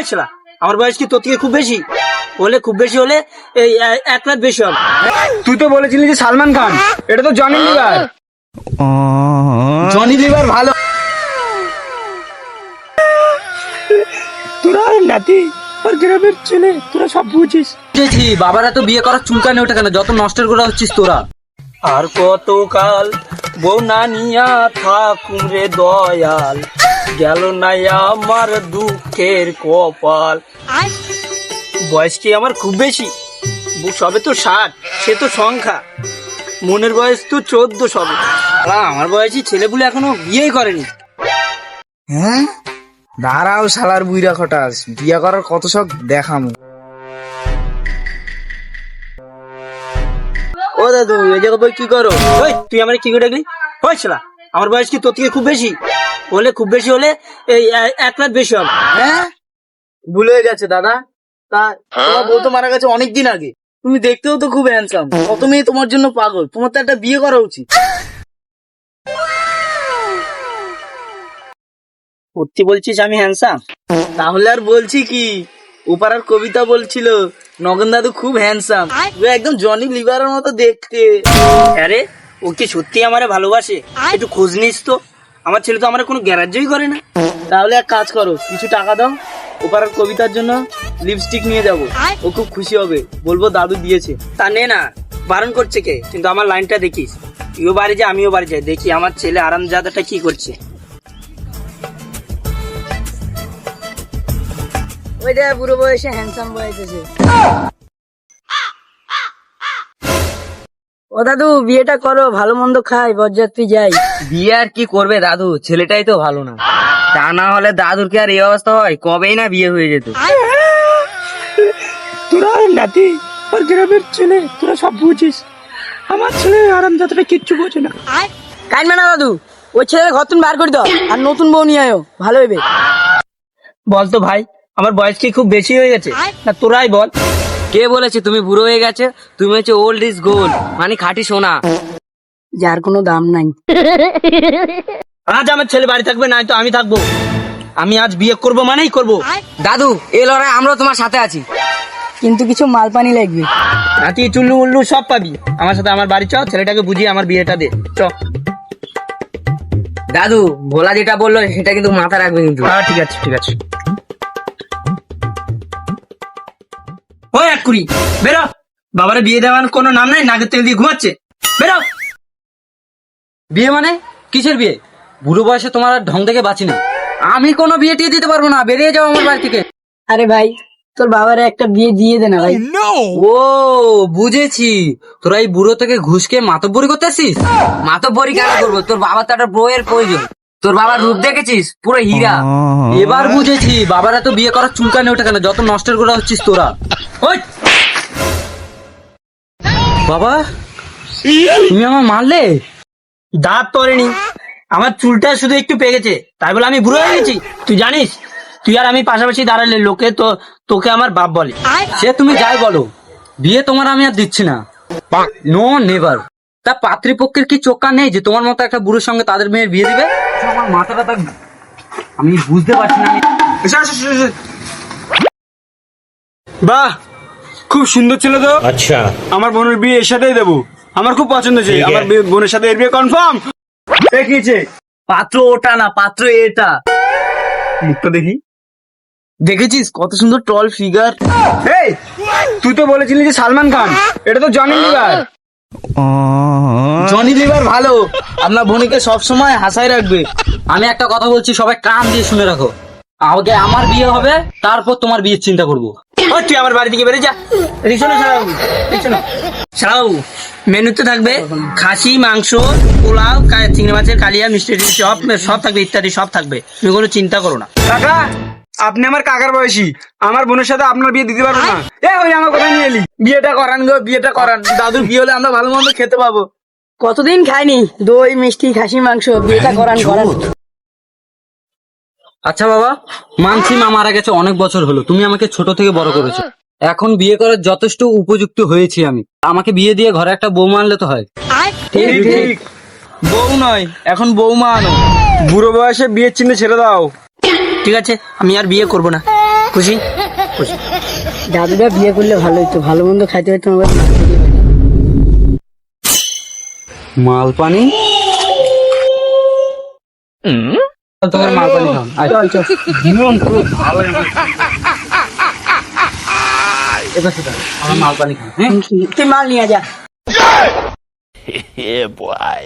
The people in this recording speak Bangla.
ওই শালা, আমার বয়স কি তোর থেকে খুব বেশি? হলে খুব বেশি হলে এই 1 রাত বেশি হবে। তুই তো বলেছিলি যে সালমান খান, এটা তো জনি লিভার। জনি লিভার ভালো। তোরা নাতি আর গ্রামের ছেলে, তোরা সব বুঝিস। বুঝেছি, বাবারা তো বিয়ে করার চুলকানি ওঠে কেন, যত নষ্টের গোড়া হচ্ছিস তোরা। আর কতকাল বউ না নিয়া থাকুম রে দয়াল, গেল না আমার দুঃখের কপাল। বয়স কি আমার খুব বেশি? সবে তো 60, সে তো সংখ্যা। মনের বয়স তো 14 সবে। আমার বয়সী ছেলেপুলে এখনো বিয়েই করেনি। হ্যাঁ, দাঁড়াও শালার বুইরা খটাস, বিয়ে করার কত শখ দেখামু। ও দাদু, এই জায়গা বই কি করো? ওই তুই আমার কি করে ডাকলি? ওই শালা, আমার বয়স কি তোর থেকে খুব বেশি? হলে খুব বেশি হলে এই 1 রাত বেশি হবে। হ্যাঁ, ভুল হয়ে গেছে দাদা। তা তোমার বউ তো মারা গেছে অনেকদিন আগে। তুমি দেখতেও তো খুব হ্যান্ডসাম, কত মেয়ে তোমার জন্য পাগল। তোমার তো একটা বিয়ে করা উচিত। সত্যি বলছিস আমি হ্যান্ডসাম? তাহলে আর বলছি কি, ওপারার কবিতা বলছিল নগেন দাদু খুব হ্যান্ডসাম, ও একদম জনি লিভারের মতো দেখতে। আরে ও কি সত্যি আমারে ভালোবাসে? একটু খোঁজ নিস তো। আমার ছেলে তো আমার কোনো গ্যারাজ্যই করে না। তাহলে এক কাজ করো, কিছু টাকা দাও, ওপারার কবিতার জন্য লিপস্টিক নিয়ে যাবো, ও খুব খুশি হবে, বলবো দাদু দিয়েছে। তা নে না, বারণ করছে কে? কিন্তু আমার লাইনটা দেখিস, তুইও বাড়ি যা আমিও বাড়ি যাই, দেখি আমার ছেলে আরামজাদাটা কি করছে। ওইটা বুড়ো বয়সে হ্যান্ডসাম বয়স আছে। ও দাদু, বিয়েটা করো, ভালো মন্দ খাই, বরযাত্রী যাই। বিয়ে আর কি করবে দাদু, ছেলেটাই তো ভালো না। তা না হলে দাদুর কি আর এই অবস্থা হয়? কবেই না বিয়ে হয়ে যেত। তোরা নাতি আর গ্রামের ছেলে, তোরা সব বুঝিস। আমার ছেলে আরামজাদাটা কিচ্ছু বোঝে না। কাইনবে না দাদু, ওই ছেলের ঘর তুমি বার করে দাও, আর নতুন বউ নিয়ে আয়ো, ভালো হইবে। বলতো ভাই, আমার বয়স কি খুব বেশি হয়ে গেছে? না তোরাই বল। কে বলেছে তুমি বুড়ো হয়ে গেছে? তুমি হচ্ছে ওল্ড ইজ গোল্ড, মানে খাঁটি সোনা। যার কোনো দাম নাই। আজ আমার ছেলে বাড়ি থাকবে, নাই তো আমি থাকবো। আমি আজ বিয়ে করব মানেই করব। দাদু, এই লড়াই আমরা তোমার সাথে আছি। কিন্তু কিছু মাল পানি লাগবে। নাতি চুল্লু উল্লু সব পাবি। আমার সাথে আমার বাড়ি চ, ছেলেটাকে বুঝিয়ে আমার বিয়েটা দে। চ। দাদু, ভোলা যেটা বললো সেটা কিন্তু মাথা রাখবে কিন্তু। হ্যাঁ ঠিক আছে, ঠিক আছে। ওই 1 কুড়ি, বেরো। বাবারে বিয়ে দেওয়ার কোনো নাম নাই, নাকের তেল দিয়ে ঘুমাচ্ছে। বেরো। বিয়ে মানে কিসের বিয়ে? বুড়ো বয়সে তোমার আর ঢং থেকে বাঁচি না। আমি কোনো বিয়ে টিয়ে দিতে পারবো না, বেরিয়ে যাও আমার বাড়ি থেকে। আরে ভাই, তোর বাবারে একটা বিয়ে দিয়ে দে না ভাই। ও বুঝেছি, তোরা এই বুড়ো থেকে ঘুষকে মাতব্বরি করতে আসিস। মাতব্বরি কেন করবো? তোর বাবার তো একটা বউয়ের প্রয়োজন। তোর বাবার রূপ দেখেছিস, পুরো হীরা। এবার বুঝেছি, বাবারা তো বিয়ে করার চুলকানি ওঠে কেন, যত নষ্টের গোড়া হচ্ছিস তোরা। ওই বাবা, তুমি আমার মারলে? দাঁত পড়েনি, আমার চুলটা শুধু একটু পেকেছে, তাই বলে আমি বুড়ো হয়ে গেছি? তুই জানিস, তুই আর আমি পাশাপাশি দাঁড়ালে লোকে তো তোকে আমার বাপ বলে। সে তুমি যাই বলো, বিয়ে তোমার আমি আর দিচ্ছি না। No never. তা পাত্রীপক্ষের কি চোখ কান নেই যে তোমার মতো একটা বুড়োর সঙ্গে তাদের মেয়ের বিয়ে দিবে? আমার মাথাটা আমি বুঝতে পারছি না। বাহ, খুব সুন্দর ছিল তো। আচ্ছা, আমার বোনের বিয়ে এর সাথেই দেবো। আমার খুব পছন্দ হয়েছে, আমার বোনের সাথে এর বিয়ে কনফার্ম। দেখিয়েছে পাত্র ওটা না, পাত্র এটা। মুখটা দেখি। দেখেছিস কত সুন্দর টল ফিগার? এই, তুই তো বলেছিলি যে সালমান খান, এটা তো জনি লিভার। জনি লিভার ভালো, আপনার বোনকে সবসময় হাসায় রাখবে। আমি একটা কথা বলছি, সবাই কান দিয়ে শুনে রাখো। আগে আমার বিয়ে হবে, তারপর তোমার বিয়ের চিন্তা করবো। ওই তুই আমার বাড়ি থেকে বেরিয়ে যা। রিক্সা ছাড়াও, মেনুতে থাকবে খাসি মাংস, পোলাও, চিংড়ি মাছের কালিয়া, মিষ্টি সব সব থাকবে, ইত্যাদি সব থাকবে। তুমি কোনো চিন্তা করো না। কাকা, আপনি আমার কাকার বয়সী, আমার বোনের সাথে আপনার বিয়ে দিতে পারবো না। ওই আমার কথা নিয়ে এলি। বিয়েটা করান গো, বিয়েটা করান। দাদুর বিয়ে হলে আমরা ভালো মন্দ খেতে পাবো। কতদিন খাইনি দই মিষ্টি খাসি মাংস, বিয়েটা করান করান। আচ্ছা বাবা, মানছি মা মারা গেছে অনেক বছর হলো, তুমি আমাকে ছোট থেকে বড় করেছো। এখন বিয়ে করার যথেষ্ট উপযুক্ত হয়েছি আমি। আমাকে বিয়ে দিয়ে ঘরে একটা বউ আনলে তো হয়। ঠিক ঠিক, বউ নয়, এখন বৌমা আনো। বুড়ো বয়সে বিয়ের চিহ্ন ছেড়ে দাও। ঠিক আছে, আমি আর বিয়ে করবো না। খুশি? দাদুটা বিয়ে করলে ভালো হতো, ভালো মন্দ খাইতে হইতো আমার। মাল পানি তোমার মাল পানি খাও। জীবন খুব ভালো। এবার সেটা আমার মাল পানি খাও। তুই মাল নিয়ে যা। Yeah, boy.